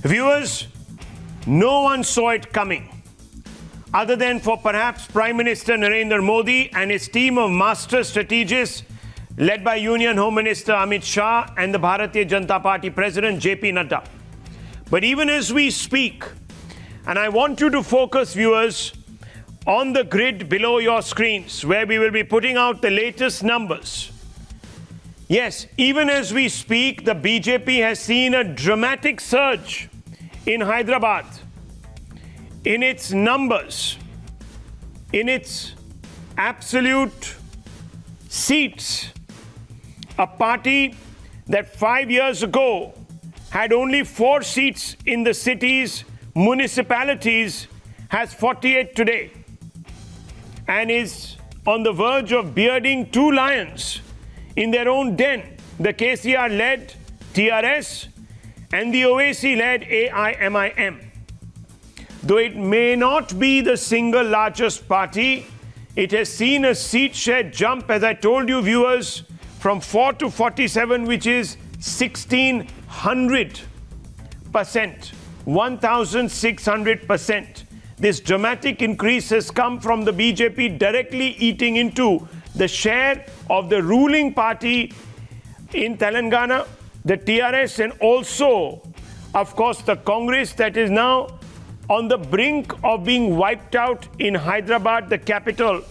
Viewers, no one saw it coming, other than for perhaps Prime Minister Narendra Modi and his team of master strategists led by Union Home Minister Amit Shah and the Bharatiya Janata Party President JP Nadda. But even as we speak, and I want you to focus, viewers, on the grid below your screens, where we will be putting out the latest numbers. Yes, even as we speak, the BJP has seen a dramatic surge in Hyderabad, in its numbers, in its absolute seats. A party that 5 years ago had only 4 seats in the city's municipalities has 48 today, and is on the verge of bearding 2 lions in their own den, the KCR-led TRS and the Owaisi-led AIMIM. Though it may not be the single largest party, it has seen a seat share jump, as I told you, viewers, from 4 to 47, which is 1,600%, 1,600%. This dramatic increase has come from the BJP directly eating into the share of the ruling party in Telangana, the TRS, and also, of course, the Congress that is now on the brink of being wiped out in Hyderabad, the capital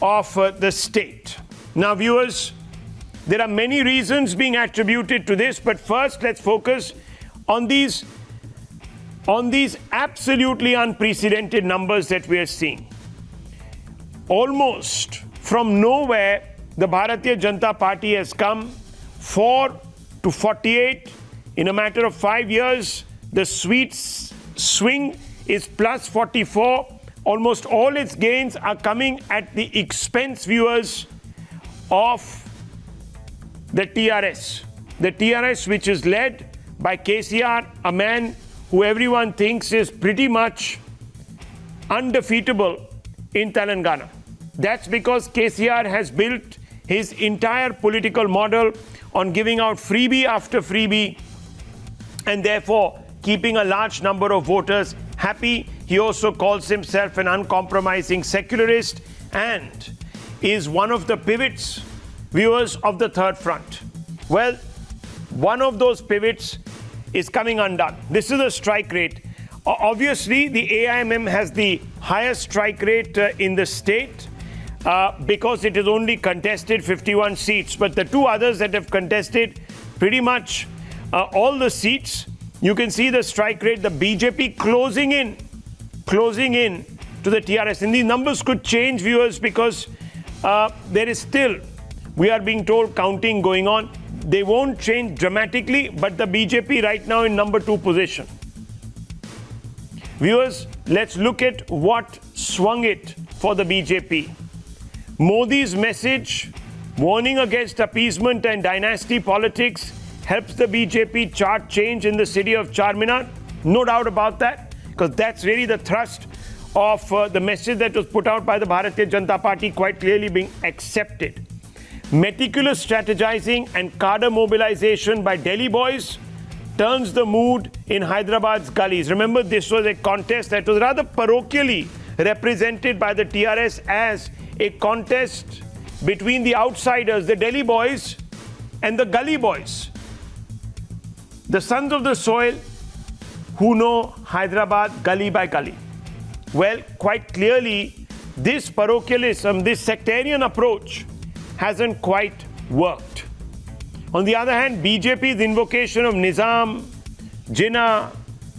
of the state. Now, viewers, there are many reasons being attributed to this, but first let's focus on these absolutely unprecedented numbers that we are seeing. Almost from nowhere, the Bharatiya Janata Party has come 4 to 48 in a matter of 5 years. The sweet swing is plus 44. Almost all its gains are coming at the expense, viewers, of the TRS. The TRS, which is led by KCR, a man who everyone thinks is pretty much undefeatable in Telangana. That's because KCR has built his entire political model on giving out freebie after freebie, and therefore keeping a large number of voters happy. He also calls himself an uncompromising secularist and is one of the pivots, viewers, of the third front. Well, one of those pivots is coming undone. This is the strike rate. Obviously, the AIMM has the highest strike rate in the state because it has only contested 51 seats. But the 2 others that have contested pretty much all the seats, you can see the strike rate, the BJP closing in to the TRS. And these numbers could change, viewers, because there is still, we are being told, counting going on. They won't change dramatically, but the BJP right now in number 2 position. Viewers, let's look at what swung it for the BJP. Modi's message, warning against appeasement and dynasty politics, helps the BJP chart change in the city of Charminar. No doubt about that, because that's really the thrust of the message that was put out by the Bharatiya Janata Party, quite clearly being accepted. Meticulous strategizing and cadre mobilization by Delhi boys turns the mood in Hyderabad's gullies. Remember, this was a contest that was rather parochially represented by the TRS as a contest between the outsiders, the Delhi boys, and the gully boys, the sons of the soil who know Hyderabad gully by gully. Well, quite clearly, this parochialism, this sectarian approach hasn't quite worked. On the other hand, BJP's invocation of Nizam, Jinnah,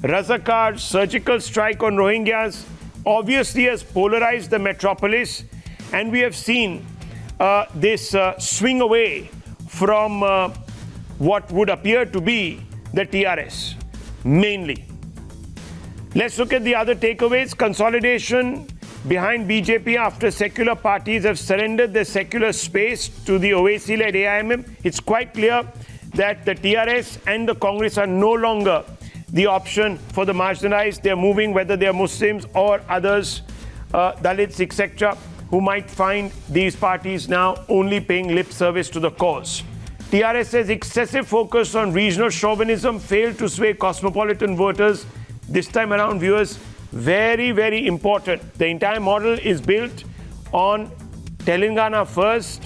Razakar, surgical strike on Rohingyas obviously has polarized the metropolis, and we have seen this swing away from what would appear to be the TRS, mainly. Let's look at the other takeaways. Consolidation behind BJP after secular parties have surrendered their secular space to the Owaisi-led AIMM. It's quite clear that the TRS and the Congress are no longer the option for the marginalized. They're moving, whether they're Muslims or others, Dalits, etc., who might find these parties now only paying lip service to the cause. TRS's excessive focus on regional chauvinism failed to sway cosmopolitan voters. This time around, viewers, very, very important. The entire model is built on Telangana first.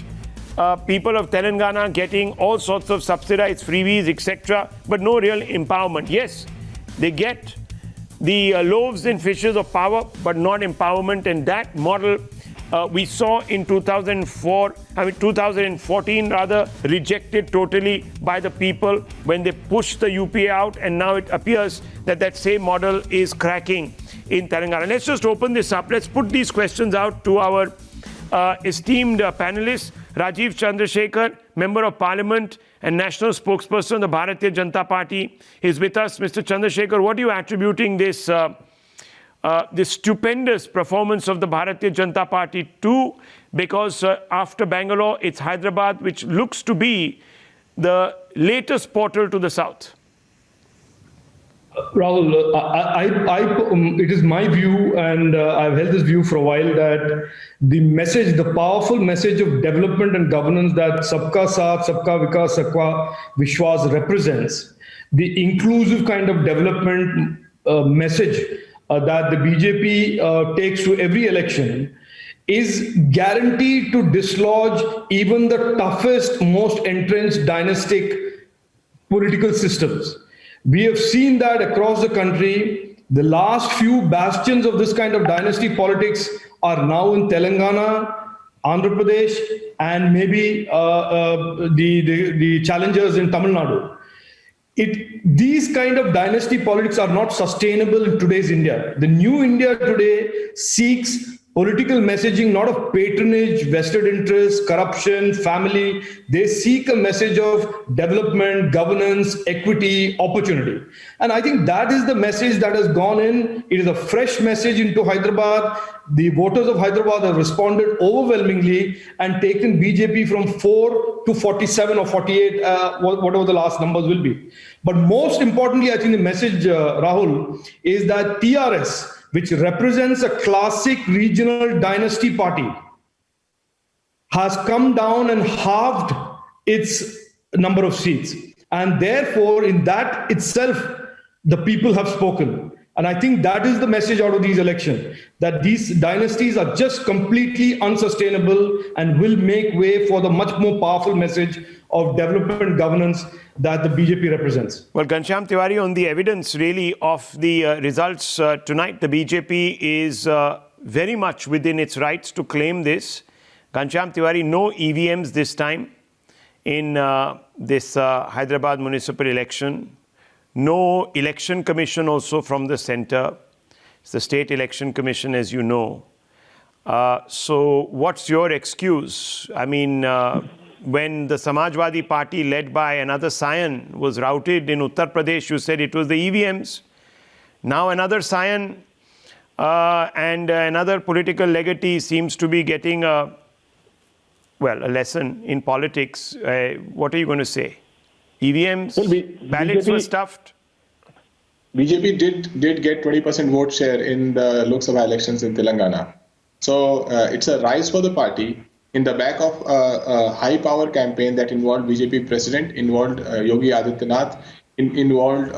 People of Telangana getting all sorts of subsidized freebies, etc., but no real empowerment. Yes, they get the loaves and fishes of power, but not empowerment. And that model we saw in 2014 rather, rejected totally by the people when they pushed the UPA out, and now it appears that that same model is cracking in Telangana. Let's just open this up. Let's put these questions out to our esteemed panelists. Rajiv Chandrasekhar, Member of Parliament and National Spokesperson of the Bharatiya Janata Party, is with us. Mr. Chandrasekhar, what are you attributing this this stupendous performance of the Bharatiya Janata Party to? Because after Bangalore, it's Hyderabad, which looks to be the latest portal to the south. Rahul, it is my view, and I've held this view for a while, that the message, the powerful message of development and governance that Sabka Saath, Sabka Vikas, Sabka Vishwas represents, the inclusive kind of development message that the BJP takes to every election, is guaranteed to dislodge even the toughest, most entrenched dynastic political systems. We have seen that across the country. The last few bastions of this kind of dynasty politics are now in Telangana, Andhra Pradesh, and maybe the challengers in Tamil Nadu. These kind of dynasty politics are not sustainable in today's India. The new India today seeks political messaging, not of patronage, vested interests, corruption, family. They seek a message of development, governance, equity, opportunity. And I think that is the message that has gone in. It is a fresh message into Hyderabad. The voters of Hyderabad have responded overwhelmingly and taken BJP from 4 to 47 or 48, whatever the last numbers will be. But most importantly, I think the message, Rahul, is that TRS, which represents a classic regional dynasty party, has come down and halved its number of seats. And therefore, in that itself, the people have spoken. And I think that is the message out of these elections, that these dynasties are just completely unsustainable and will make way for the much more powerful message of development governance that the BJP represents. Well, Ghanshyam Tiwari, on the evidence really of the results tonight, the BJP is very much within its rights to claim this. Ghanshyam Tiwari, no EVMs this time in this Hyderabad municipal election. No election commission also from the center. It's the State Election Commission, as you know. So what's your excuse? I mean, when the Samajwadi Party led by another scion was routed in Uttar Pradesh, you said it was the EVMs. Now another scion and another political legatee seems to be getting a lesson in politics. What are you going to say? EVMs, ballots were stuffed. BJP did get 20% vote share in the Lok Sabha elections in Telangana. So it's a rise for the party in the back of a high power campaign that involved BJP president, involved Yogi Adityanath, involved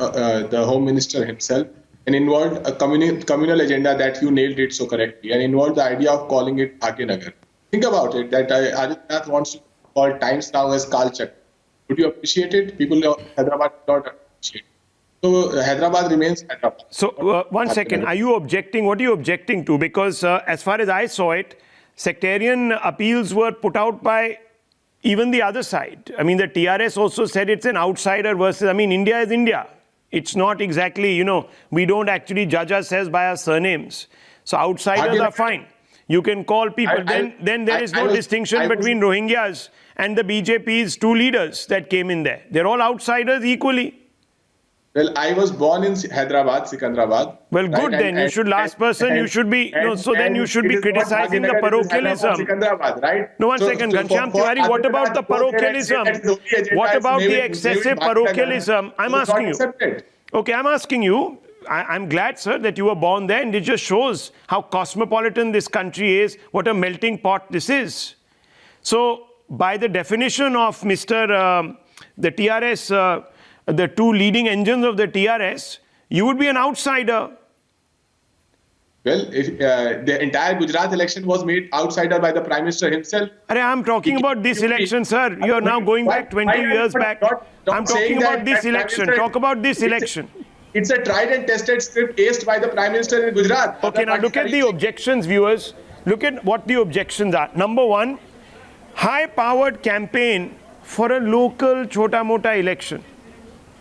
the Home Minister himself, and involved a communal agenda that you nailed it so correctly, and involved the idea of calling it Bhagyanagar. Think about it, that Adityanath wants to call Times Now as Kalchak. Would you appreciate it? People of Hyderabad do not appreciate it. So Hyderabad remains Hyderabad. So one second, are you objecting? What are you objecting to? Because as far as I saw it, sectarian appeals were put out by even the other side. I mean, the TRS also said it's an outsider versus, I mean, India is India. It's not exactly, you know, we don't actually judge ourselves by our surnames. So outsiders are fine. You can call people. Then there is no distinction between Rohingyas and the BJP's two leaders that came in there. They're all outsiders equally. Well, I was born in Hyderabad, Sikandrabad. Well, good then. You should be criticizing the parochialism. Right? No, one second, Ghanshyam Tiwari, what about the parochialism? What about the excessive parochialism? I'm asking you. Okay, I'm asking you. I'm glad, sir, that you were born there, and it just shows how cosmopolitan this country is, what a melting pot this is. So by the definition of the TRS, the two leading engines of the TRS, you would be an outsider. Well, the entire Gujarat election was made outsider by the Prime Minister himself. I'm talking about this election, sir. You're now going back 20 years back. I'm talking about this election. Talk about this election. It's a tried and tested script aced by the Prime Minister in Gujarat. Okay, now look at the objections, viewers. Look at what the objections are. Number one, high-powered campaign for a local chota-mota election.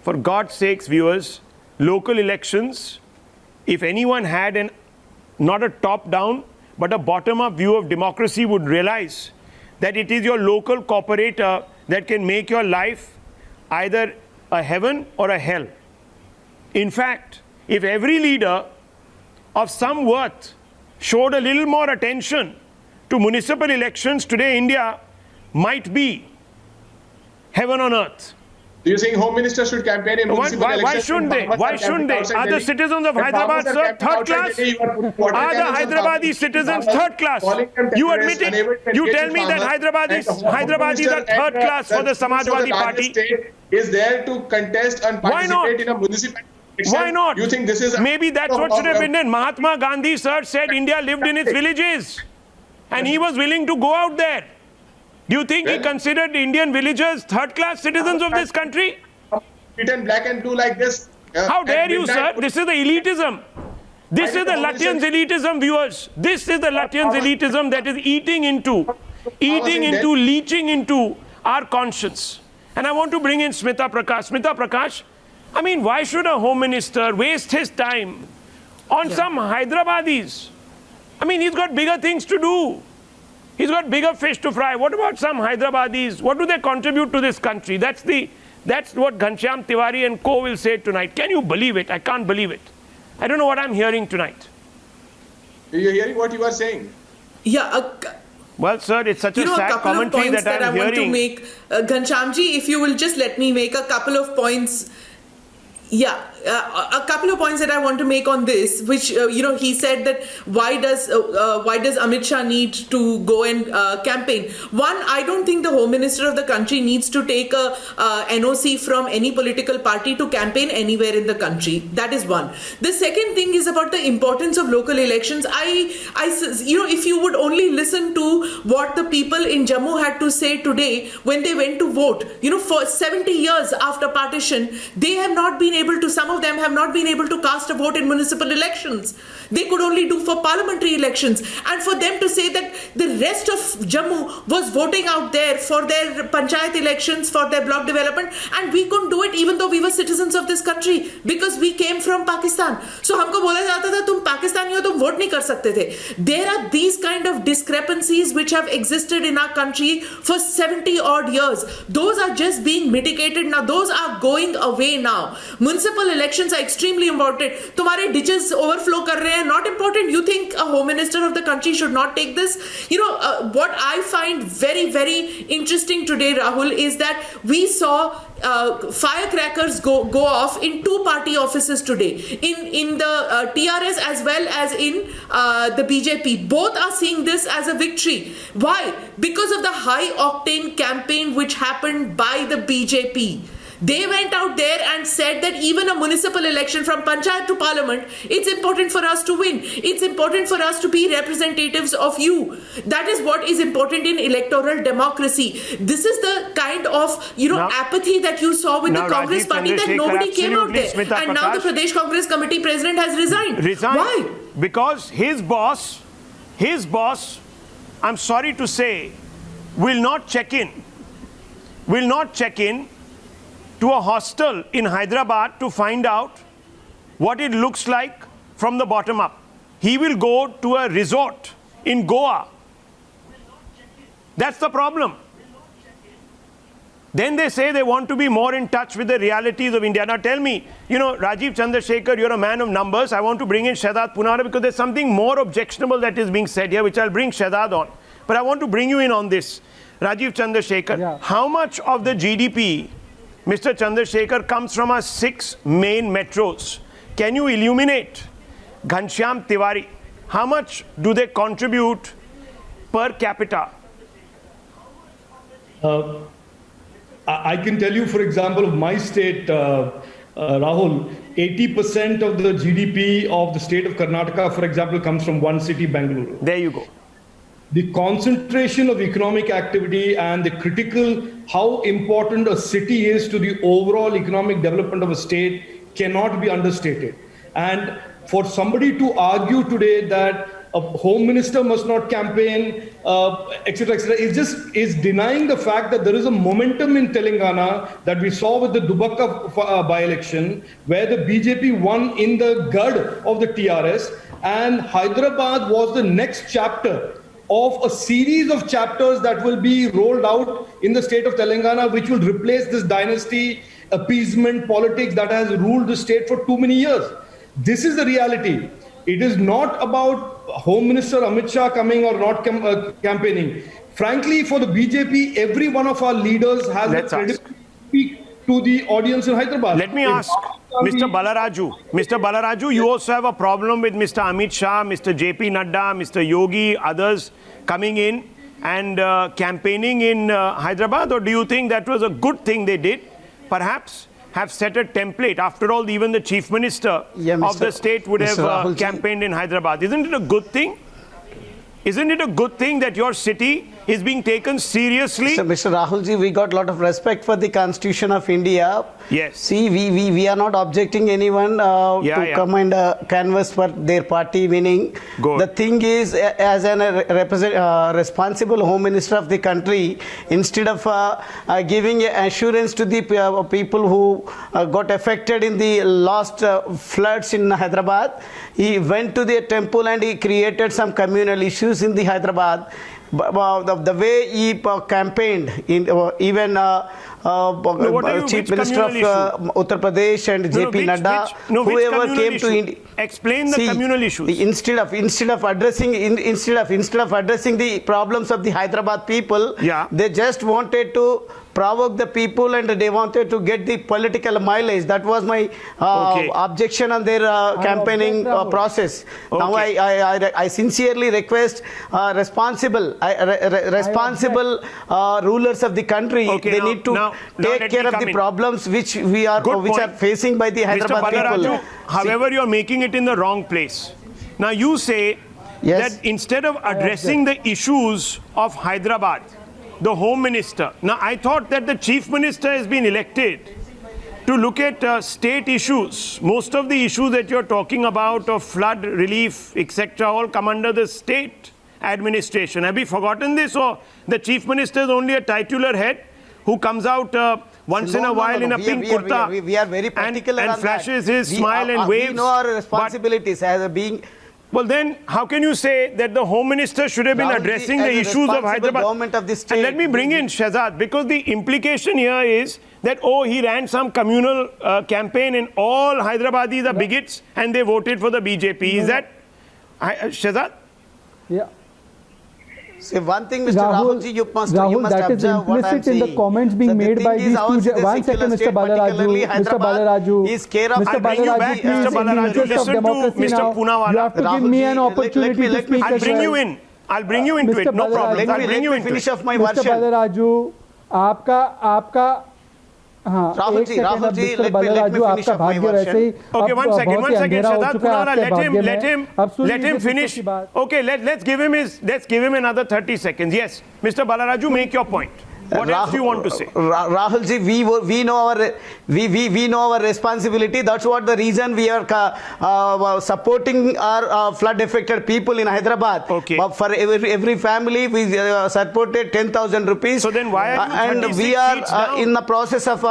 For God's sakes, viewers, local elections, if anyone had not a top-down, but a bottom-up view of democracy, would realize that it is your local corporator that can make your life either a heaven or a hell. In fact, if every leader of some worth showed a little more attention to municipal elections, today India might be heaven on earth. Do you think Home Minister should campaign in municipal elections? Why shouldn't they? Why shouldn't they? Are the citizens of Hyderabad, sir, third class? Are the Hyderabadi citizens third class? You admit it? You tell me that Hyderabadis are third class for the Samajwadi Party. Is there to contest and participate in a municipal election? Why not? You think this is maybe that's what should have been done. Mahatma Gandhi, sir, said India lived in its villages, and he was willing to go out there. Do you think he considered Indian villagers third-class citizens of this country? Written black and blue like this. How dare you, sir? This is the elitism. This is the Lutyens' elitism, viewers. This is the Lutyens' elitism that is leaching into our conscience. And I want to bring in Smita Prakash. Smita Prakash, I mean, why should a Home Minister waste his time on some Hyderabadis? I mean, he's got bigger things to do. He's got bigger fish to fry. What about some Hyderabadis? What do they contribute to this country? That's what Ghanshyam Tiwari and co will say tonight. Can you believe it? I can't believe it. I don't know what I'm hearing tonight. You're hearing what you are saying? Yeah. Well, sir, it's such a sad commentary that I'm hearing. Want to make, Ghanshyamji, if you will just let me make a couple of points. Yeah, a couple of points that I want to make on this, which, he said that why does Amit Shah need to go and campaign? One, I don't think the Home Minister of the country needs to take a NOC from any political party to campaign anywhere in the country. That is one. The second thing is about the importance of local elections. If you would only listen to what the people in Jammu had to say today when they went to vote, for 70 years after partition, they have not been able to, some of them have not been able to cast a vote in municipal elections. They could only do for parliamentary elections. And for them to say that the rest of Jammu was voting out there for their panchayat elections, for their block development, and we couldn't do it even though we were citizens of this country because we came from Pakistan. So हमको बोला जाता था तुम पाकिस्तानी हो तुम vote नहीं कर सकते थे. There are these kind of discrepancies which have existed in our country for 70 odd years. Those are just being mitigated now. Those are going away now. Municipal elections are extremely important. तुम्हारे ditches overflow कर रहे हैं, not important. You think a Home Minister of the country should not take this? What I find very, very interesting today, Rahul, is that we saw firecrackers go off in two party offices today, in the TRS as well as in the BJP. Both are seeing this as a victory. Why? Because of the high octane campaign which happened by the BJP. They went out there and said that even a municipal election from panchayat to parliament, it's important for us to win. It's important for us to be representatives of you. That is what is important in electoral democracy. This is the kind of apathy that you saw with the Congress party, that nobody came out there. And now the Pradesh Congress Committee president has resigned. Why? Because his boss, I'm sorry to say, will not check in to a hostel in Hyderabad to find out what it looks like from the bottom up. He will go to a resort in Goa. That's the problem. Then they say they want to be more in touch with the realities of India. Now tell me, Rajiv Chandrasekhar, you're a man of numbers. I want to bring in Shehzad Punara because there's something more objectionable that is being said here, which I'll bring Shehzad on. But I want to bring you in on this. Rajiv Chandrasekhar, how much of the GDP, Mr. Chandrasekhar, comes from our 6 main metros? Can you illuminate? Ghanshyam Tiwari, how much do they contribute per capita? I can tell you, for example, of my state, Rahul, 80% of the GDP of the state of Karnataka, for example, comes from one city, Bangalore. There you go. The concentration of economic activity and the critical how important a city is to the overall economic development of a state cannot be understated. And for somebody to argue today that a home minister must not campaign, etc., is denying the fact that there is a momentum in Telangana that we saw with the Dubakka by-election, where the BJP won in the gud of the TRS, and Hyderabad was the next chapter of a series of chapters that will be rolled out in the state of Telangana, which will replace this dynasty appeasement politics that has ruled the state for too many years. This is the reality. It is not about Home Minister Amit Shah coming or not campaigning. Frankly, for the BJP, every one of our leaders has Let's a credibility to speak to the audience in Hyderabad. Let me ask Mr. Balaraju. Mr. Balaraju, you also have a problem with Mr. Amit Shah, Mr. JP Nadda, Mr. Yogi, others coming in and campaigning in Hyderabad, or do you think that was a good thing they did? Perhaps have set a template. After all, even the chief minister of the state would have campaigned in Hyderabad. Isn't it a good thing? Isn't it a good thing that your city is being taken seriously? So, Mr. Rahulji, we got a lot of respect for the Constitution of India. Yes. See, we are not objecting anyone to come and canvass for their party winning. Good. The thing is, as a responsible home minister of the country, instead of giving assurance to the people who got affected in the last floods in Hyderabad, he went to the temple and he created some communal issues in the Hyderabad. The way he campaigned, even Chief Minister of Uttar Pradesh and JP Nadda, whoever came to India. Explain the communal issues. Instead of addressing the problems of the Hyderabad people, they just wanted to provoke the people and they wanted to get the political mileage. That was my objection on their campaigning process. Now I sincerely request responsible rulers of the country. They need to take care of the problems which are facing by the Hyderabad people. However, you are making it in the wrong place. Now you say that instead of addressing the issues of Hyderabad, the Home Minister. Now, I thought that the Chief Minister has been elected to look at state issues. Most of the issues that you're talking about of flood relief, etc., all come under the state administration. Have you forgotten this? Or the Chief Minister is only a titular head who comes out once in a while in a pink kurta we are very particular and flashes his smile and waves. We know our responsibilities as being... Well, then, how can you say that the Home Minister should have been addressing the issues of Hyderabad? And let me bring in Shehzad, because the implication here is that, he ran some communal campaign and all Hyderabadis are bigots and they voted for the BJP. Is that, Shehzad? Yeah. Say one thing, Mr. Rahulji, you must that is implicit in the comments being made by these two. 1 second, Mr. Balaraju. Mr. Balaraju. I'll bring you back, Mr. Balaraju. Listen to Mr. Poonawalla. You have to give me an opportunity to speak. I'll bring you in. I'll bring you into it. No problem. I'll bring you into it. Mr. Balaraju, आपका Rahulji, let me finish off my version. Okay, one second, Shehzad Poonawalla, let him finish. Okay, let's give him another 30 seconds. Yes, Mr. Balaraju, make your point. What else do you want to say? Rahulji, we know our responsibility. That's what the reason we are supporting our flood-affected people in Hyderabad. Okay. For every family, we supported 10,000 rupees. So then why are you and we are in the process of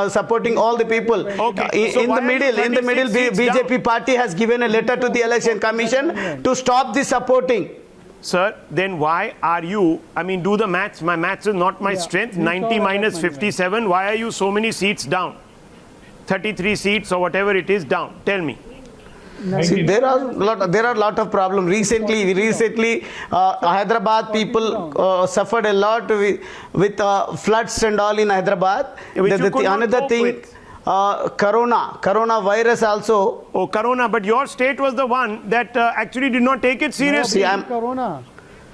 supporting all the people. Okay. So in the middle, BJP party has given a letter to the Election Commission to stop the supporting. Sir, then why are you, do the maths. My maths is not my strength. 90 minus 57. Why are you so many seats down? 33 seats or whatever it is down. Tell me. See, there are a lot of problems. Recently, Hyderabad people suffered a lot with floods and all in Hyderabad. Another thing. Coronavirus also. Oh, Corona, but your state was the one that actually did not take it seriously. Corona.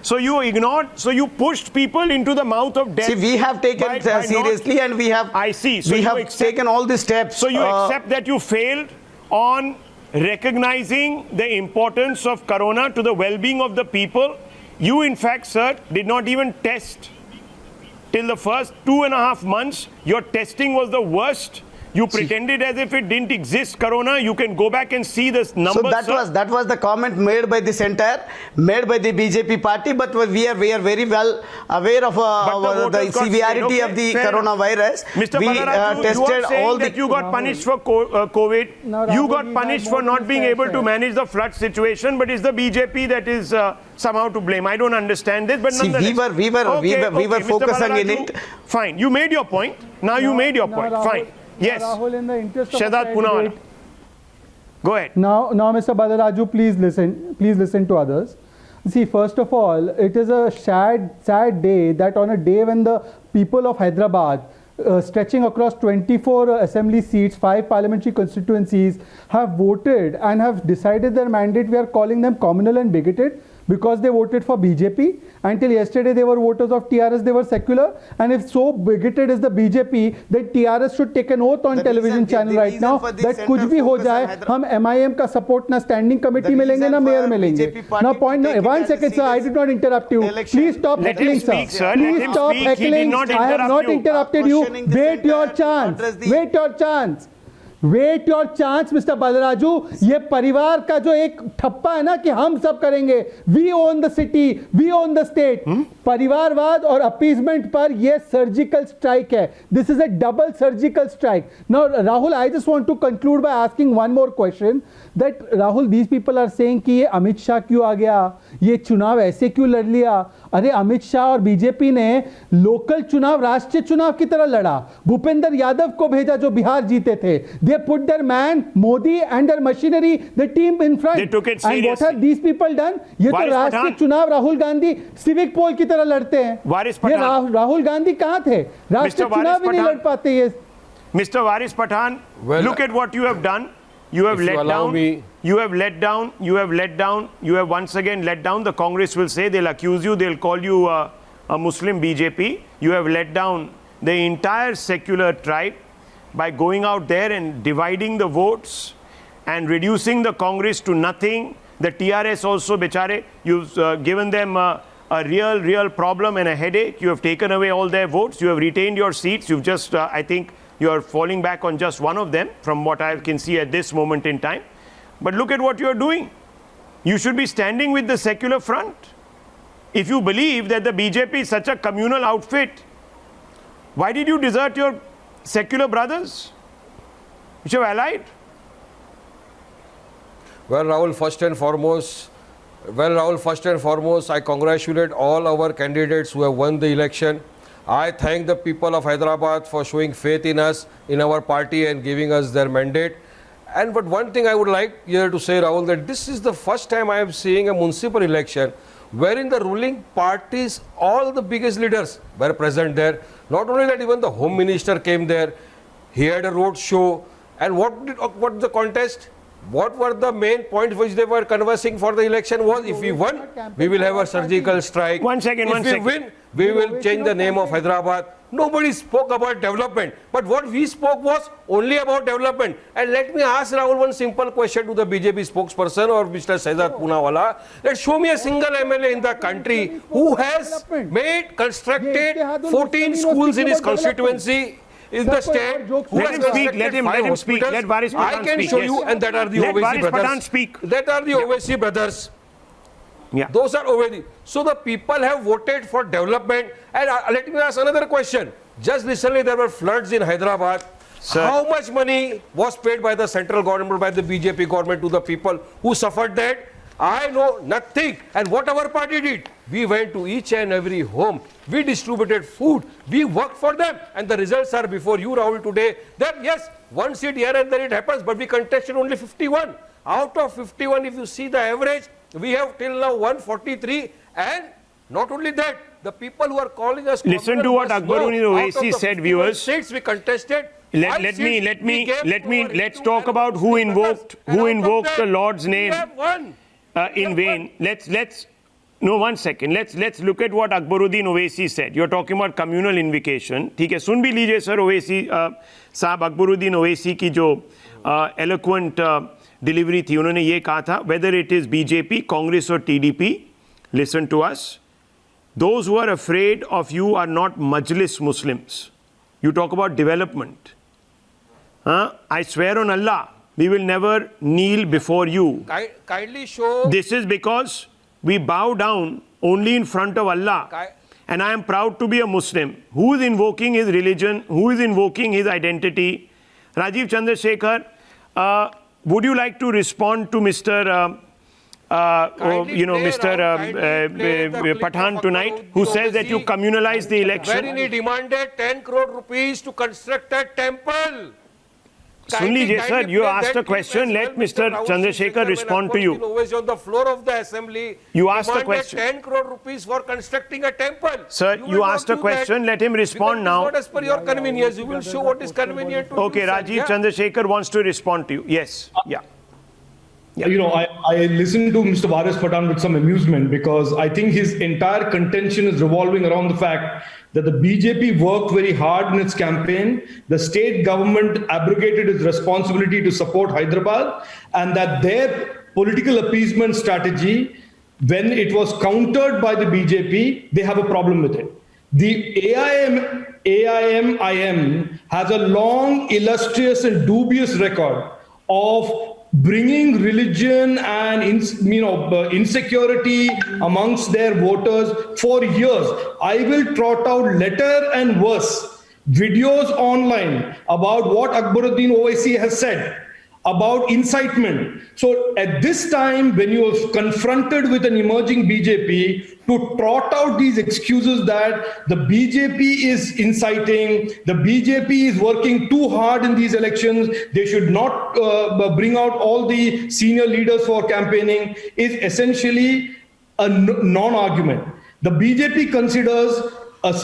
So you ignored, so you pushed people into the mouth of death. See, we have taken by it not- seriously, and we have. I see. So we you have accept- taken all the steps. So you accept that you failed on recognizing the importance of corona to the well-being of the people. You, in fact, sir, did not even test till the first 2.5 months. Your testing was the worst. You pretended as if it didn't exist, corona. You can go back and see this numbers. So that was the comment made by the BJP party. But we are very well aware of the voters got severity swayed. of the Fair enough. coronavirus. Mr. We Balaraju, you tested are saying all that the. you got punished for COVID. No, You Rahul, got we punished have for more not to being say, able to sir. manage the flood situation, but it's the BJP that is somehow to blame. I don't understand this, but See, nonetheless. we were Mr. focusing in Balaraju, it. Fine, you made your point. Now you made your point. Rahul, Fine. now, Yes. Rahul, in the interest of Shahzad fair Poonawalla. debate, Go ahead. Now, Mr. Balaraju, please listen to others. See, first of all, it is a sad day that on a day when the people of Hyderabad, stretching across 24 assembly seats, 5 parliamentary constituencies, have voted and have decided their mandate, we are calling them communal and bigoted because they voted for BJP. Until yesterday, they were voters of TRS, they were secular. And if so bigoted is the BJP, then TRS should take an oath on The television reason- channel the right reason now for this that कुछ center भी हो focus on जाए, Hyderabad- हम MIM का support ना standing committee The मिलेंगे ना reason mayor for मिलेंगे. BJP party Now to point, take it one as a second sir, I serious did not interrupt you. election. Please stop Let him heckling speak, sir. sir. Let Please him stop speak. He did heckling. not I have interrupt not you. interrupted you. Questioning the Wait your center to chance. address the- Wait your chance. Wait your chance mister Balraju. ये परिवार का जो एक ठप्पा है ना कि हम सब करेंगे, we own the city, we own the state, परिवारवाद और अपीजमेंट पर ये सर्जिकल स्ट्राइक है. This is a double surgical strike. Now Rahul, I just want to conclude by asking one more question that Rahul, these people are saying कि ये अमित शाह क्यों आ गया, ये चुनाव ऐसे क्यों लड़ लिया. अरे अमित शाह और बीजेपी ने लोकल चुनाव राष्ट्रीय चुनाव की तरह लड़ा. भूपेंद्र यादव को भेजा जो बिहार जीते थे. They put their man Modi and their machinery, the team in front. They took it And what seriously. have these people done? ये तो वारिस राष्ट्रीय पठान। चुनाव राहुल गांधी सिविक पोल की तरह लड़ते हैं. वारिस ये पठान। राहुल गांधी कहाँ थे? राष्ट्रीय वारिस चुनाव भी नहीं पठान। लड़ पाते ये. Mr. Waris Pathan, Well, look at what you have done. You have if you let allow down. me- You have let down. You have let down. You have once again let down. The Congress will say, they'll accuse you, they'll call you a Muslim BJP. You have let down the entire secular tribe by going out there and dividing the votes and reducing the Congress to nothing. The TRS also, bechare, you've given them a real problem and a headache. You have taken away all their votes. You have retained your seats. You've just, I think, you are falling back on just one of them from what I can see at this moment in time. But look at what you are doing. You should be standing with the secular front. If you believe that the BJP is such a communal outfit, why did you desert your secular brothers which have allied? Well, Rahul, first and foremost, I congratulate all our candidates who have won the election. I thank the people of Hyderabad for showing faith in us, in our party, and giving us their mandate. But one thing I would like here to say, Rahul, that this is the first time I am seeing a municipal election wherein the ruling parties, all the biggest leaders were present there. Not only that, even the Home Minister came there. He had a road show. And what the contest? What were the main points which they were conversing for the election was, if we won, we will have a surgical strike. One second. If we win, we will change the name of Hyderabad. Nobody spoke about development. But what we spoke was only about development. And let me ask Rahul one simple question to the BJP spokesperson or Mr. Shahzad Poonawalla. Let's show me a single MLA in the country who has constructed 14 schools in his constituency. Is the state who Let has him speak, constructed let him 5 speak. hospitals? Let Waris Pathan I can speak, show yes. you, and that are the Let Owaisi Waris brothers. Pathan speak. That are the Owaisi brothers. Yeah. Those are Owaisi. So the people have voted for development. And let me ask another question. Just recently there were floods in Hyderabad. Sir. How much money was paid by the central government, by the BJP government to the people who suffered that? I know nothing. And what our party did, we went to each and every home. We distributed food. We worked for them. And the results are before you, Rahul, today. That yes, one seat here and there it happens, but we contested only 51. Out of 51, if you see the average, we have till now 143. And not only that, the people who are calling us... Listen to what Akbaruddin Owaisi said, viewers. Seats we contested. Let's talk about who invoked the Lord's name We have won. in vain. Let's No, one second. Let's look at what Akbaruddin Owaisi said. You're talking about communal invocation. ठीक है, सुन भी लीजिए sir Owaisi साहब अकबरुद्दीन ओवैसी की जो eloquent delivery थी. उन्होंने ये कहा था, whether it is BJP, Congress or TDP, listen to us. Those who are afraid of you are not Majlis Muslims. You talk about development. I swear on Allah, we will never kneel before you. Kindly show. This is because we bow down only in front of Allah. And I am proud to be a Muslim. Who is invoking his religion? Who is invoking his identity? Rajiv Chandrasekhar, would you like to respond to Mr. Pathan tonight, who says that you communalize the election? Wherein he demanded 10 crore rupees to construct a temple. Sun lijiye, sir, you asked a question. Let Mr. Chandrasekhar respond to you. Always on the floor of the assembly. You asked a question. 10 crore rupees for constructing a temple. Sir, you asked a question. Let him respond now. Not as per your convenience. You will show what is convenient to you. Okay, Rajiv Chandrasekhar wants to respond to you. Yes. Yeah. You know, I listened to Mr. Waris Pathan with some amusement because I think his entire contention is revolving around the fact that the BJP worked very hard in its campaign. The state government abrogated its responsibility to support Hyderabad, and that their political appeasement strategy, when it was countered by the BJP, they have a problem with it. The AIMIM has a long, illustrious and dubious record of bringing religion and insecurity amongst their voters for years. I will trot out letter and verse videos online about what Akbaruddin Owaisi has said about incitement. So at this time, when you are confronted with an emerging BJP, to trot out these excuses that the BJP is inciting, the BJP is working too hard in these elections, they should not bring out all the senior leaders for campaigning, is essentially a non-argument. The BJP considers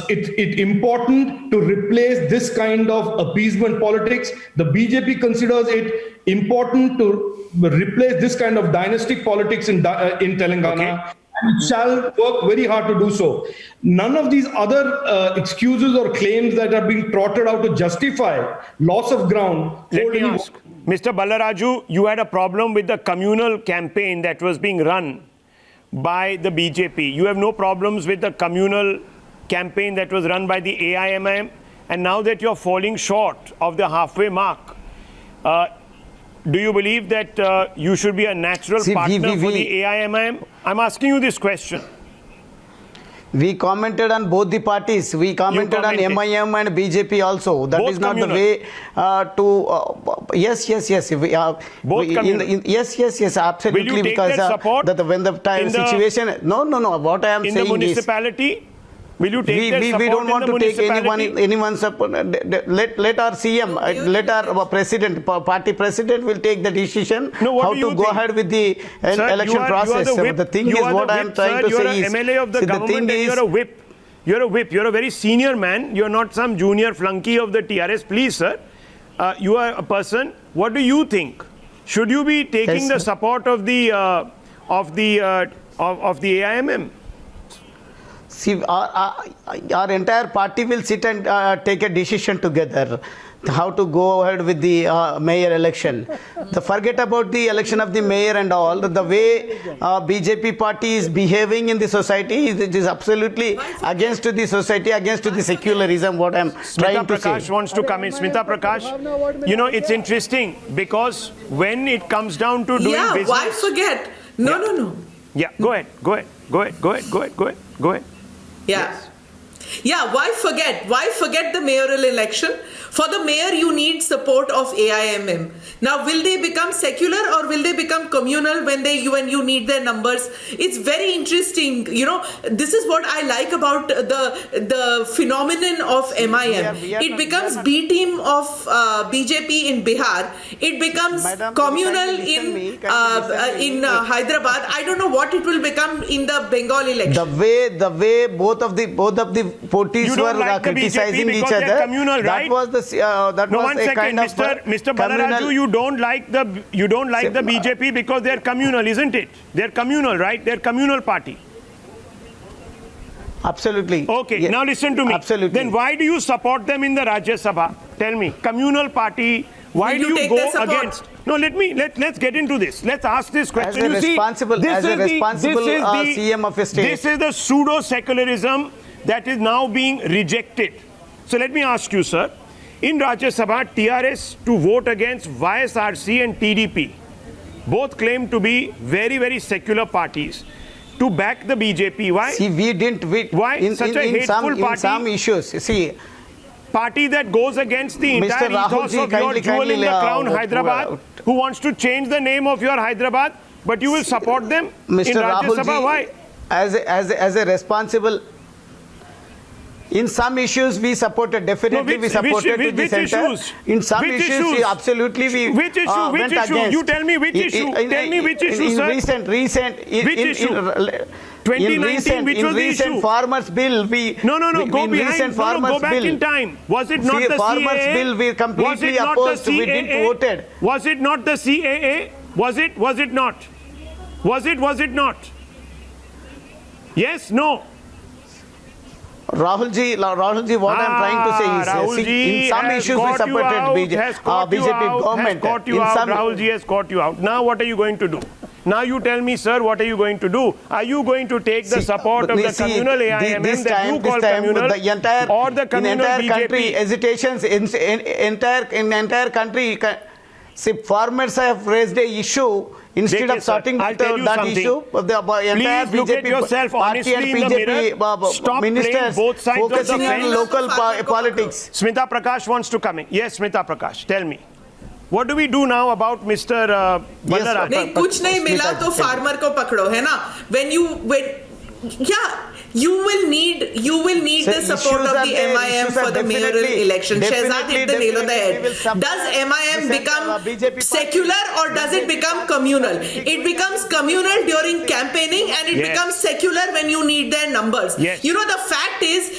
it important to replace this kind of appeasement politics. The BJP considers it important to replace this kind of dynastic politics in Telangana. Okay. And it shall work very hard to do so. None of these other excuses or claims that are being trotted out to justify loss of ground. Let me ask, Mr. Ballaraju, you had a problem with the communal campaign that was being run by the BJP. You have no problems with the communal campaign that was run by the AIMIM, and now that you're falling short of the halfway mark, do you believe that you should be a natural partner for the AIMIM? I'm asking you this question. We commented on both the parties. We commented on MIM and BJP also. That Both is not communal. the way yes. Yes, absolutely. Will you take because that support when the time situation. No. What I am in saying the municipality? Will you take that support we don't want in the to take municipality? anyone's support. Let our CM, let our president, party president will take the decision how to go ahead with the election process. The thing is, what I am trying to say is, you're an MLA of the government and you're a whip. You're a whip. You're a very senior man. You're not some junior flunky of the TRS. Please, sir, you are a person. What do you think? Should you be taking the support of the AIMM? See, our entire party will sit and take a decision together how to go ahead with the mayor election. Forget about the election of the mayor and all. The way BJP party is behaving in the society is absolutely against to the society, against to the secularism, what I'm trying to say. Smita Prakash wants to come in. Smita Prakash, you know, it's interesting because when it comes down to doing business... Yeah, why forget? No. Yeah, go ahead. Yeah. Yes. Yeah, why forget? Why forget the mayoral election? For the mayor, you need support of AIMM. Now, will they become secular or will they become communal when you need their numbers? It's very interesting. You know, this is what I like about the phenomenon of MIM. It becomes B team of BJP in Bihar. It becomes communal in Hyderabad. I don't know what it will become in the Bengal election. The way both of the parties were like criticizing each other. Communal, right? That was the Mr. Ballaraju, you don't like the BJP because they're communal, isn't it? They're communal, right? They're communal party. Absolutely. Okay, Yeah. now listen to me. Absolutely. Then why do you support them in the Rajya Sabha? Tell me. Communal party, why Will do you you take go their support? against? No, let's get into this. Let's ask this question. a You see, responsible- this as a is the- responsible, this is the- CM of a state. This is the pseudo-secularism that is now being rejected. So let me ask you, sir. In Rajya Sabha, TRS to vote against YSRC and TDP both claim to be very, very secular parties to back the BJP. Why? See, we didn't. Why such a hateful in party? some issues, see, Party that goes against the Mr. entire ethos Rahulji, of your kindly- jewel in the crown, kindly, Hyderabad, who wants to change the name of your Hyderabad, but you will support them in Mr. Rajya Sabha. Why? Rahulji, as a responsible, in some issues we supported, definitely No, we supported to this entire. issues? In some Which issues, issues? absolutely we Which issue? Which went issue? against. You tell me which issue. Tell me which issue, in sir. Recent. Which issue? 2019, which was the recent issue? farmers bill, we No, go in behind. recent No, farmers go back bill, in time. Was it not the farmers CAA? bill we Was completely it not the opposed. We didn't CAA? voted. Was it not the CAA? Was it not? Was it not? Yes, no. Rahulji, what I'm trying to say is, Rahulji in some has issues we caught you supported out, has caught you BJP out, government. has caught you In out. some, Rahulji has caught you out. Now what are you going to do? Now you tell me, sir, what are you going to do? Are you going to take the support of the communal AIMM that you call communal, the entire, or the communal in entire country, BJP? hesitations in entire country. See, farmers have raised a issue instead Dekhiye, of starting sir, I'll tell you that something. issue. The entire Please look at BJP yourself party honestly and in the BJP mirror. Stop playing ministers both sides of the focusing fence. on local politics. Smita Prakash wants to come in. Yes, Smita Prakash, tell me. What do we do now about Mr. Ballaraj? नहीं कुछ नहीं मिला तो farmer को पकड़ो है ना you will need So the support issues of are the there, MIM issues are for the mayoral definitely- election. Shehzad definitely- hit the nail on the definitely will head. support Does MIM this become BJP party. secular or does it become communal? It becomes communal during campaigning and it Yes. becomes secular when you need their numbers. Yes. You know the fact is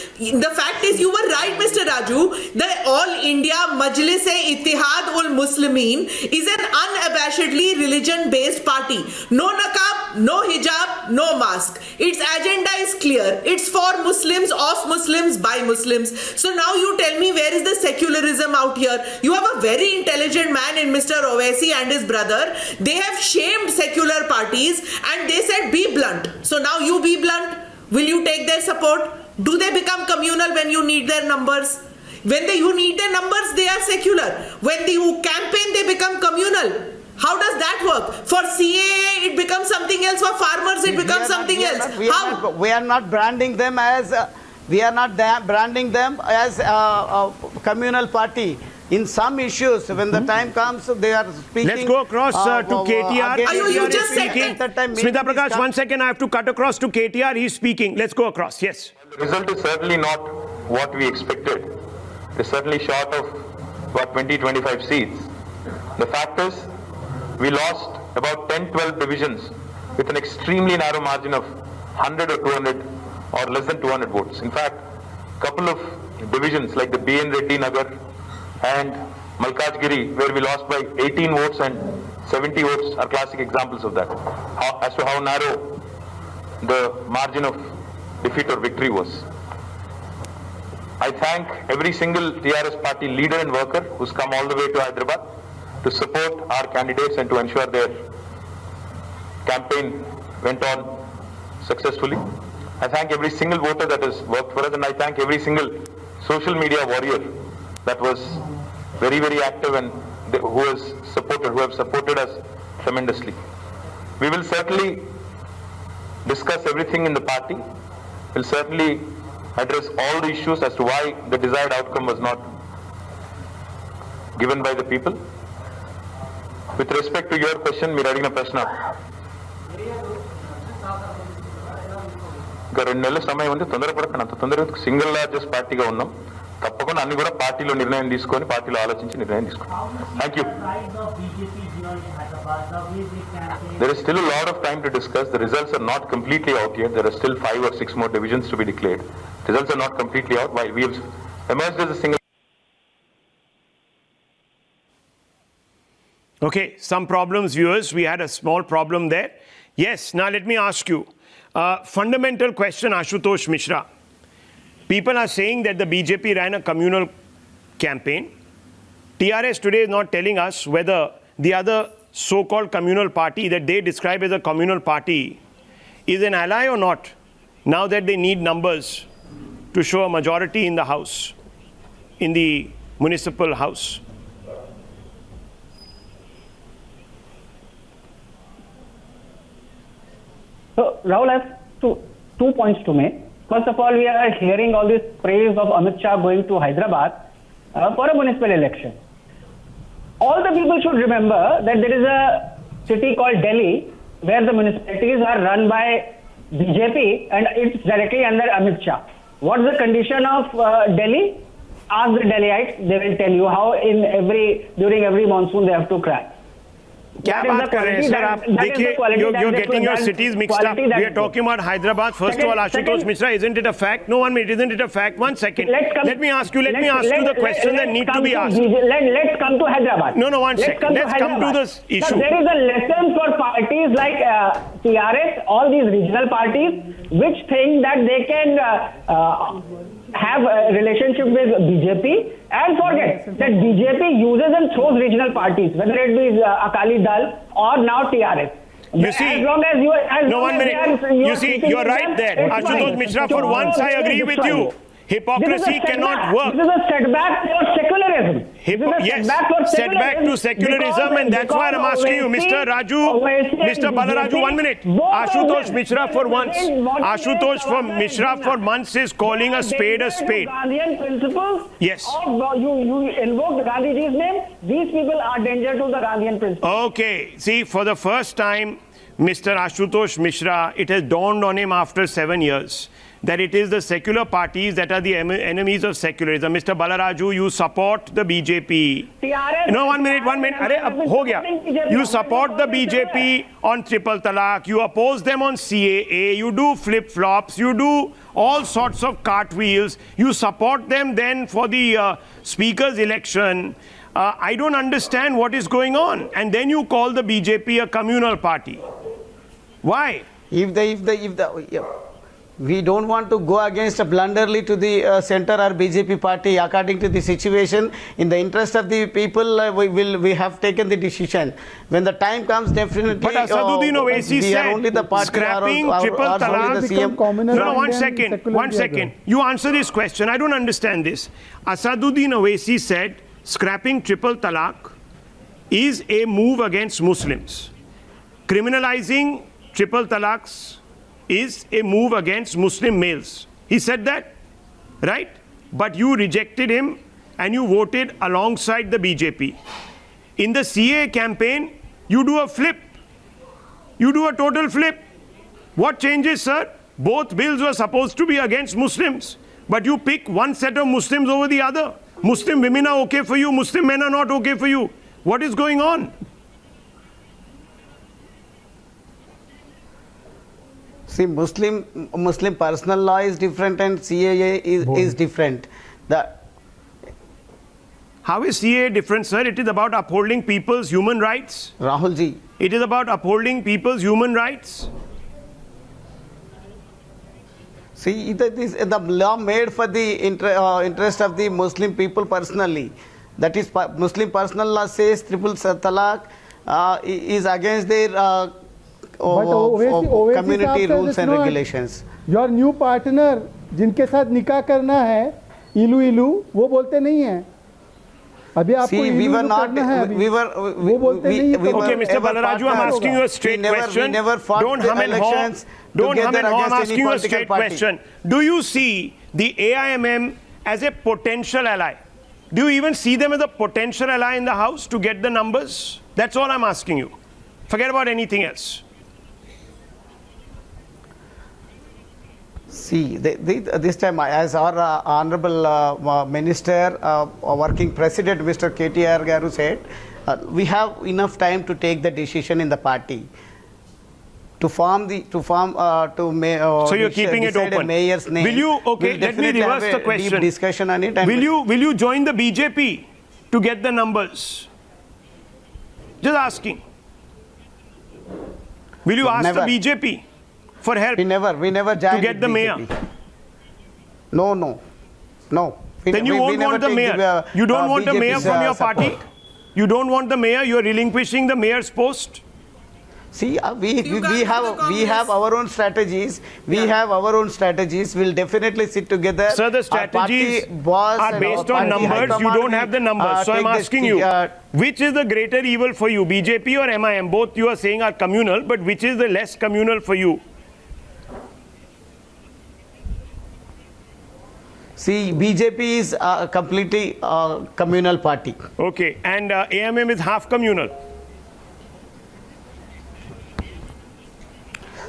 you were right, Mr. Raju. The All India Majlis-e-Ittihad ul Muslimin is an unabashedly religion-based party. No niqab, no hijab, no mask. Its agenda is clear. It's for Muslims, of Muslims, by Muslims. So now you tell me, where is the secularism out here? You have a very intelligent man in Mr. Owaisi and his brother. They have shamed secular parties and they said be blunt. So now you be blunt. Will you take their support? Do they become communal when you need their numbers? When you need their numbers, they are secular. When you campaign, they become communal. How does that work? For CAA, it becomes something else. For farmers, it becomes something else. How? We are not branding them as a communal party. In some issues, when the time comes, they are speaking. Let's go across to KTR. against- You KTR is just said speaking. that time Smita maybe Prakash, this 1 second. I have to cut across to KTR. He's speaking. Let's go across. Yes. The result is certainly not what we expected. It's certainly short of about 20-25 seats. The fact is, we lost about 10-12 divisions with an extremely narrow margin of 100 or 200 or less than 200 votes. In fact, a couple of divisions like the BN Reddy Nagar and Malkajgiri, where we lost by 18 votes and 70 votes, are classic examples of that. As to how narrow the margin of defeat or victory was. I thank every single TRS party leader and worker who's come all the way to Hyderabad to support our candidates and to ensure their campaign went on successfully. I thank every single voter that has worked for us, and I thank every single social media warrior that was very, very active and who have supported us tremendously. We will certainly discuss everything in the party. We'll certainly address all the issues as to why the desired outcome was not given by the people. With respect to your question, మీరు అడిగిన ప్రశ్న ఇంకా 2 నెలల సమయం ఉంది, తొందరపడకండి. అంత తొందరగా సింగిల్ లార్జెస్ట్ పార్టీగా ఉన్నాం. తప్పకుండా అన్ని కూడా పార్టీలో నిర్ణయం తీసుకొని పార్టీలో ఆలోచించి నిర్ణయం తీసుకుంటాం. Thank you. There is still a lot of time to discuss. The results are not completely out yet. There are still 5 or 6 more divisions to be declared. Results are not completely out. While we have emerged as a single. Okay, some problems, viewers. We had a small problem there. Yes, now let me ask you. Fundamental question, Ashutosh Mishra. People are saying that the BJP ran a communal campaign. TRS today is not telling us whether the other so-called communal party that they describe as a communal party is an ally or not, now that they need numbers to show a majority in the House, in the municipal House. So, Rahul has two points to make. First of all, we are hearing all this praise of Amit Shah going to Hyderabad for a municipal election. All the people should remember that there is a city called Delhi where the municipalities are run by BJP and it's directly under Amit Shah. What's the condition of Delhi? Ask the Delhiites, they will tell you how during every monsoon they have to cry. क्या बात कर रहे हैं sir आप? देखिए, you're getting your cities mixed up. We are talking about Hyderabad. First of all, Ashutosh Mishra, isn't it a fact? No, 1 minute, isn't it a fact? 1 second. Let me ask you the question that need to be asked. Let's come to Hyderabad. No, 1 second. Let's come to this issue. Sir, there is a lesson for parties like TRS, all these regional parties, which think that they can have a relationship with BJP and forget that BJP uses and throws regional parties, whether it be Akali Dal or now TRS. You see, as long as you, no, 1 minute. You see, you're right there. Ashutosh Mishra, for once I agree with you. Hypocrisy cannot work. This is a setback for secularism. Yes, setback to secularism, and that's why I'm asking you, Mr. Mr. Balaraju, 1 minute. Ashutosh Mishra for once. Ashutosh Mishra for months is calling a spade a spade. Gandhian principles. Yes. You invoke Gandhiji's name. These people are danger to the Gandhian principles. Okay. See, for the first time, Mr. Ashutosh Mishra, it has dawned on him after 7 years that it is the secular parties that are the enemies of secularism. Mr. Balaraju, you support the BJP. No, 1 minute. Arre, ab ho gaya. You support the BJP on triple talaq. You oppose them on CAA. You do flip-flops. You do all sorts of cartwheels. You support them then for the speaker's election. I don't understand what is going on. And then you call the BJP a communal party. Why? We don't want to go against blunderly to the center or BJP party according to the situation. In the interest of the people, we have taken the decision. When the time comes, definitely. But Asaduddin Owaisi said, only the party scrapping triple talaq. No, 1 second. You answer this question. I don't understand this. Asaduddin Owaisi said, scrapping triple talaq is a move against Muslims. Criminalizing triple talaqs is a move against Muslim males. He said that, right? But you rejected him and you voted alongside the BJP. In the CA campaign, you do a flip. You do a total flip. What changes, sir? Both bills were supposed to be against Muslims, but you pick one set of Muslims over the other. Muslim women are okay for you, Muslim men are not okay for you. What is going on? See, Muslim personal law is different and CAA is different. How is CAA different, sir? It is about upholding people's human rights. Rahulji. It is about upholding people's human rights. See, the law made for the interest of the Muslim people personally. That is, Muslim personal law says triple talaq is against their community rules and regulations. Your new partner, जिनके साथ निकाह करना है, इलू वो बोलते नहीं हैं. अभी आपको इलू करना है अभी. वो बोलते नहीं हैं. Okay, Mr. Balaraju, I'm asking you a straight question. Don't hum and haw. Don't hum and haw. I'm asking you a straight question. Do you see the AIMM as a potential ally? Do you even see them as a potential ally in the House to get the numbers? That's all I'm asking you. Forget about anything else. See, this time, as our Honorable Minister, Working President, Mr. KTR Garu said, we have enough time to take the decision in the party. So you're keeping it open. Mayor's name. Will you? Okay, let me reverse the question. Deep discussion on it. And will you join the BJP to get the numbers? Just asking. Will you ask Never. the BJP? for help We never joined to get the mayor. BJP. No. Then you won't want the mayor. You don't want a mayor from your party? You don't want the mayor? You're relinquishing the mayor's post? See, we You can't do the have our own strategies. We'll definitely sit together. Sir, the Our strategies party boss are and based our on party numbers. You high don't command have the will, numbers. So I'm take this asking you, thing, which is the greater evil for you, BJP or MIM? Both you are saying are communal, but which is the less communal for you? See, BJP is a completely communal party. Okay, and AMM is half communal.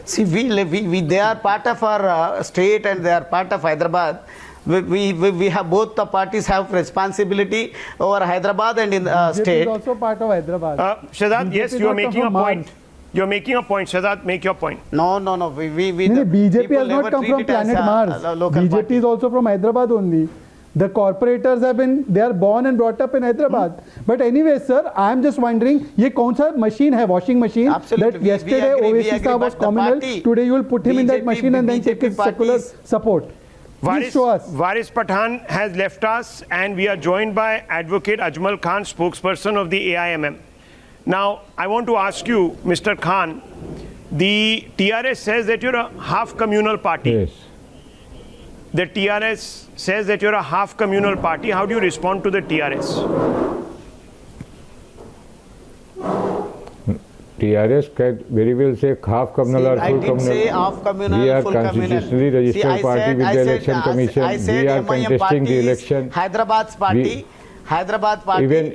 See, they are part of our state and they are part of Hyderabad. We have both the parties have responsibility over Hyderabad and in the BJP state. is also part of Hyderabad. Shahzad, yes, BJP you are not come making a from point. Mars. You're making a point. Shahzad, make your point. No. BJP people has not never come treat from it as planet a Mars. local BJP party. is also from Hyderabad only. The corporators they are born and brought up in Hyderabad. But anyway, sir, I am just wondering, ये कौन सा machine है, washing machine? Absolutely. That We yesterday agree, Oasis but was the communal. party- Today you will put him in that BJP machine and then take his secular parties- support. Please show us. Varis Pathan has left us, and we are joined by Advocate Ajmal Khan, spokesperson of the AIMM. Now, I want to ask you, Mr. Khan, the TRS says that you're a half communal party. Yes. The TRS says that you're a half communal party. How do you respond to the TRS? TRS can very well say half communal or I full did communal. say half communal, We are full communal. constitutionally registered See, I party said- with I the said- election commission. I said We are MIM contesting party the is election. Hyderabad's party. We- Hyderabad party. Even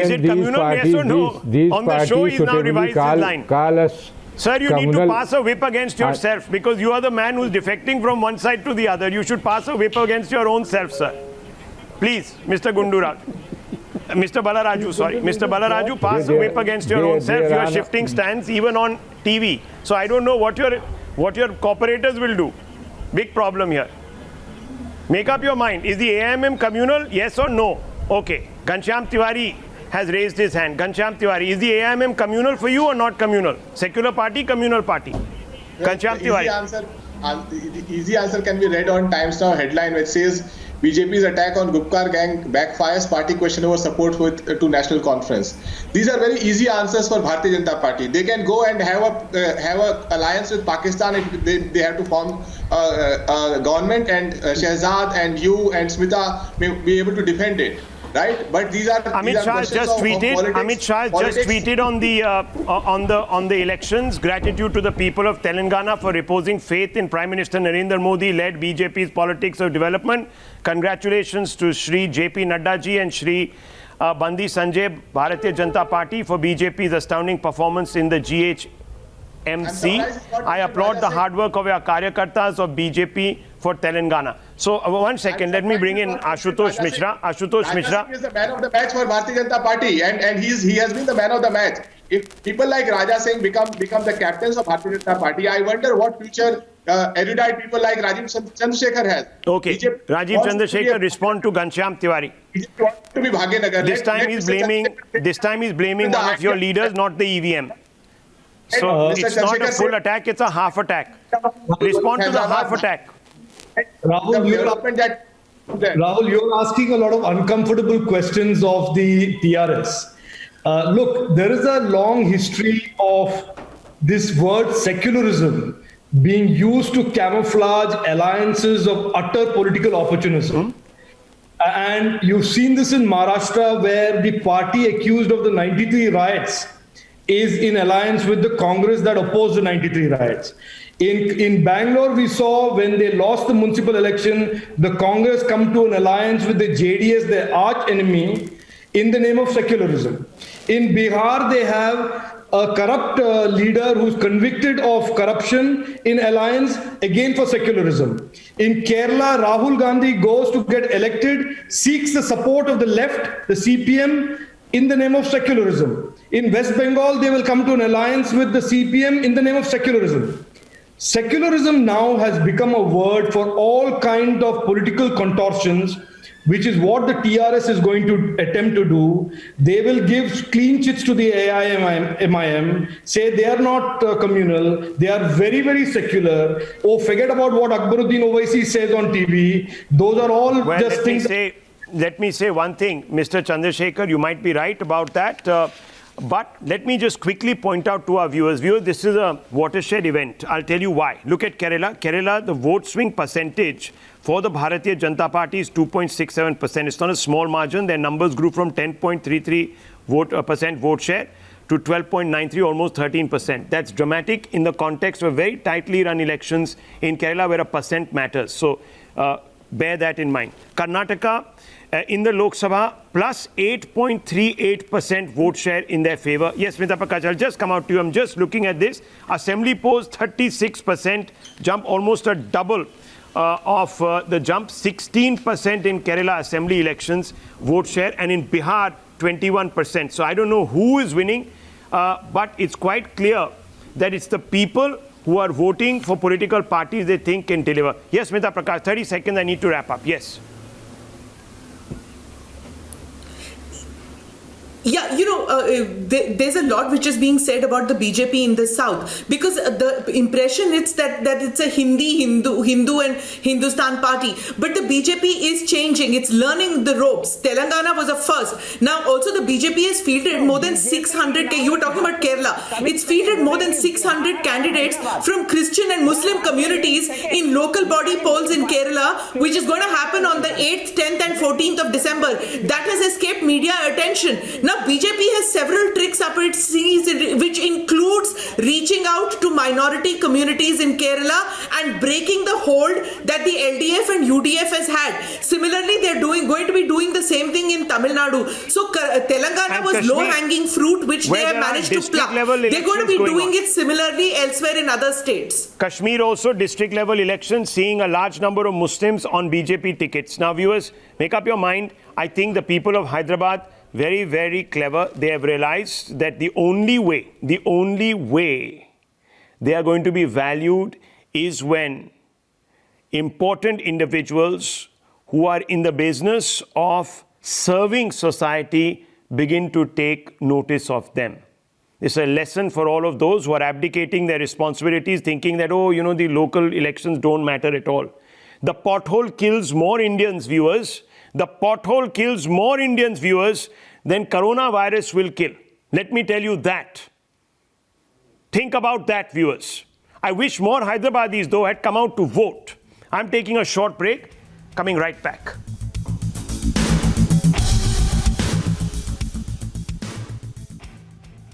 Is it these communal, parties, yes or no? these On the parties show, he's now suitably revised his line. call us Sir, you need to communal. pass a whip against yourself because you are the man who's defecting from one side to the other. You should pass a whip against your own self, sir. Please, Mr. Gunduraj. Mr. Balaraju, sorry. Mr. Balaraju, pass a whip against your own self. You are shifting stands even on TV. So I don't know what your cooperators will do. Big problem here. Make up your mind. Is the AIMM communal? Yes or no? Okay. Ghanshyam Tiwari has raised his hand. Ghanshyam Tiwari, is the AIMM communal for you or not communal? Secular party, communal party? Ghanshyam Tiwari. The easy answer can be read on Times Now headline which says BJP's attack on Gupkar gang backfires, party question over support to national conference. These are very easy answers for Bharatiya Janata Party. They can go and have a alliance with Pakistan if they have to form a government, and Shehzad and you and Smita may be able to defend it. Right, but these are Amit Shah questions just of tweeted. politics. Amit Shah just tweeted on the elections. Gratitude to the people of Telangana for reposing faith in Prime Minister Narendra Modi led BJP's politics of development. Congratulations to Shri JP Nadda ji and Shri Bandi Sanjay Bharatiya Janata Party for BJP's astounding performance in the GHMC. I applaud the hard work of your karyakartas of BJP for Telangana. So one second, let me bring in Ashutosh Mishra. Ashutosh Mishra. He is the man of the match for Bharatiya Janata Party, and he has been the man of the match. If people like Raja Singh become the captains of Bharatiya Janata Party, I wonder what future erudite people like Rajiv Chandrasekhar has. Okay, BJP Rajiv wants to be Chandrasekhar respond to Ghanshyam Tiwari. BJP wants to be Bhagyanagar. This time he's blaming one of your leaders, not the EVM. So it's not a full attack, it's a half attack. Respond to the half attack. Rahul, you're asking a lot of uncomfortable questions of the TRS. Look, there is a long history of this word secularism being used to camouflage alliances of utter political opportunism. And you've seen this in Maharashtra, where the party accused of the 93 riots is in alliance with the Congress that opposed the 93 riots. In Bangalore, we saw when they lost the municipal election, the Congress come to an alliance with the JDS, their arch enemy, in the name of secularism. In Bihar, they have a corrupt leader who's convicted of corruption in alliance again for secularism. In Kerala, Rahul Gandhi goes to get elected, seeks the support of the left, the CPM, in the name of secularism. In West Bengal, they will come to an alliance with the CPM in the name of secularism. Secularism now has become a word for all kinds of political contortions which is what the TRS is going to attempt to do. They will give clean chits to the AIMIM, say they are not communal, they are very, very secular. Oh, forget about what Akbaruddin Owaisi says on TV. Those are all Well, just things. let me say one thing, Mr. Chandrasekhar, you might be right about that. But let me just quickly point out to our viewers, this is a watershed event. I'll tell you why. Look at Kerala. Kerala, the vote swing percentage for the Bharatiya Janata Party is 2.67%. It's not a small margin. Their numbers grew from 10.33% vote share to 12.93, almost 13%. That's dramatic in the context of very tightly run elections in Kerala where a percent matters. So bear that in mind. Karnataka, in the Lok Sabha, plus 8.38% vote share in their favor. Yes, Smita Prakash, I'll just come out to you. I'm just looking at this. Assembly polls, 36% jump, almost a double of the jump. 16% in Kerala Assembly elections vote share, and in Bihar, 21%. So I don't know who is winning, but it's quite clear that it's the people who are voting for political parties they think can deliver. Yes, Smita Prakash, 30 seconds, I need to wrap up. Yes. Yeah, there's a lot which is being said about the BJP in the south, because the impression is that it's a Hindu and Hindustan party. But the BJP is changing. It's learning the ropes. Telangana was a first. Now also the BJP has fielded more than 600. You were talking about Kerala. It's fielded more than 600 candidates from Christian and Muslim communities in local body polls in Kerala, which is going to happen on the 8th, 10th and 14th of December. That has escaped media attention. Now, BJP has several tricks up its sleeves, which includes reaching out to minority communities in Kerala and breaking the hold that the LDF and UDF has had. Similarly, they're going to be doing the same thing in Tamil Nadu. So Telangana And was Kashmir, low-hanging fruit, which they where have there are managed to district pluck. level They're going to be elections going doing on. it similarly elsewhere in other states. Kashmir also, district level elections, seeing a large number of Muslims on BJP tickets. Now, viewers, make up your mind. I think the people of Hyderabad, very, very clever. They have realized that the only way they are going to be valued is when important individuals who are in the business of serving society begin to take notice of them. It's a lesson for all of those who are abdicating their responsibilities, thinking that, the local elections don't matter at all. The pothole kills more Indians, viewers. The pothole kills more Indians, viewers, than coronavirus will kill. Let me tell you that. Think about that, viewers. I wish more Hyderabadis, though, had come out to vote. I'm taking a short break, coming right back.